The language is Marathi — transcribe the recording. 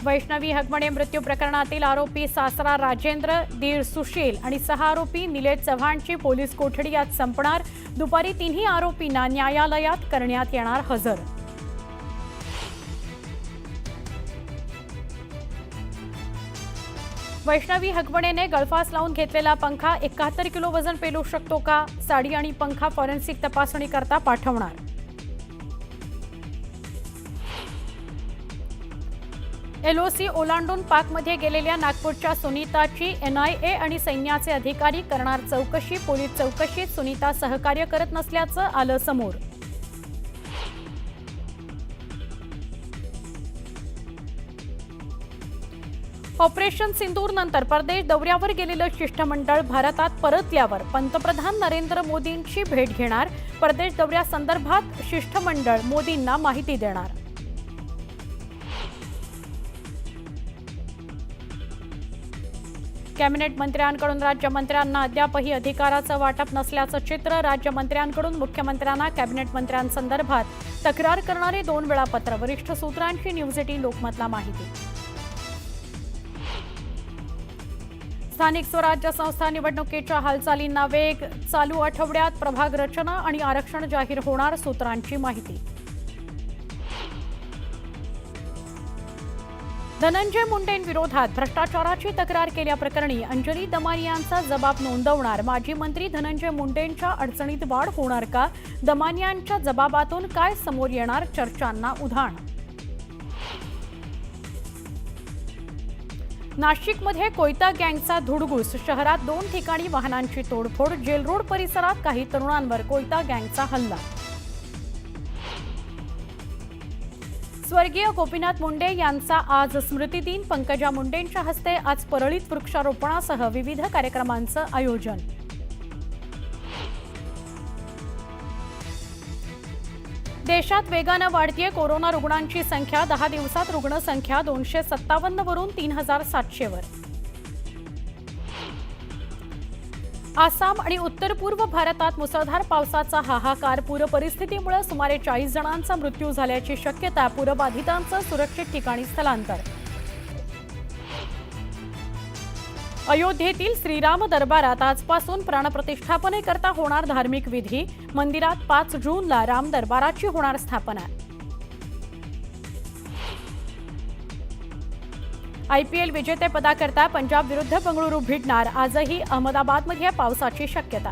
वैष्णवी हगमणे मृत्यू प्रकरणातील आरोपी सासरा राजेंद्र, दीर सुशील आणि 6 आरोपी निलेश चव्हाणची पोलीस कोठडी आज संपणार। दुपारी तिन्ही आरोपींना न्यायालयात करण्यात येणार हजर। वैष्णवी हगमणेने गळफास लावून घेतलेला पंखा 71 किलो वजन पेलू शकतो का? साडी आणि पंखा फॉरेन्सिक तपासणी करता पाठवणार। LOC ओलांडून पाकमध्ये गेलेल्या नागपूरच्या सुनीताची NIA आणि सैन्याचे अधिकारी करणार चौकशी। पोलीस चौकशीत सुनीता सहकार्य करत नसल्याचं आलं समोर। ऑपरेशन सिंदूर नंतर परदेश दौऱ्यावर गेलेलं शिष्टमंडळ भारतात परतल्यावर पंतप्रधान नरेंद्र मोदींची भेट घेणार। परदेश दौऱ्यासंदर्भात शिष्टमंडळ मोदींना माहिती देणार। कॅबिनेट मंत्र्यांकडून राज्यमंत्र्यांना अद्यापही अधिकाराचं वाटप नसल्याचं चित्र। राज्यमंत्र्यांकडून मुख्यमंत्र्यांना कॅबिनेट मंत्र्यांसंदर्भात तक्रार करणारे 2 वेळापत्र। वरिष्ठ सूत्रांची न्यूज 18 लोकमतला माहिती। स्थानिक स्वराज्य संस्था निवडणुकीच्या हालचालींना वेग। चालू आठवड्यात प्रभाग रचना आणि आरक्षण जाहीर होणार, सूत्रांची माहिती। धनंजय मुंडेंविरोधात भ्रष्टाचाराची तक्रार केल्याप्रकरणी अंजली दमानियांचा जबाब नोंदवणार। माजी मंत्री धनंजय मुंडेंच्या अडचणीत वाढ होणार का? दमानियांच्या जबाबातून काय समोर येणार? चर्चांना उधाण। नाशिकमध्ये कोयता गँगचा धुडगूस। शहरात 2 ठिकाणी वाहनांची तोडफोड। जेल रोड परिसरात काही तरुणांवर कोयता गँगचा हल्ला। स्वर्गीय गोपीनाथ मुंडे यांचा आज स्मृतिदिन। पंकजा मुंडेंच्या हस्ते आज परळीत वृक्षारोपणासह विविध कार्यक्रमांचं आयोजन। देशात वेगानं वाढतीये कोरोना रुग्णांची संख्या। 10 दिवसात रुग्णसंख्या 257 वरून 3700 वर। आसाम आणि उत्तर पूर्व भारतात मुसळधार पावसाचा हाहाकार। पूर परिस्थितीमुळे सुमारे 40 जणांचा मृत्यू झाल्याची शक्यता। पूरबाधितांचं सुरक्षित ठिकाणी स्थलांतर। अयोध्येतील श्रीराम दरबारात आजपासून प्राणप्रतिष्ठापनेकरता होणार धार्मिक विधी। मंदिरात 5 जूनला राम दरबाराची होणार स्थापना। IPL विजेतेपदाकरता पंजाब विरुद्ध बंगळुरू भिडणार। आजही अहमदाबादमध्ये पावसाची शक्यता।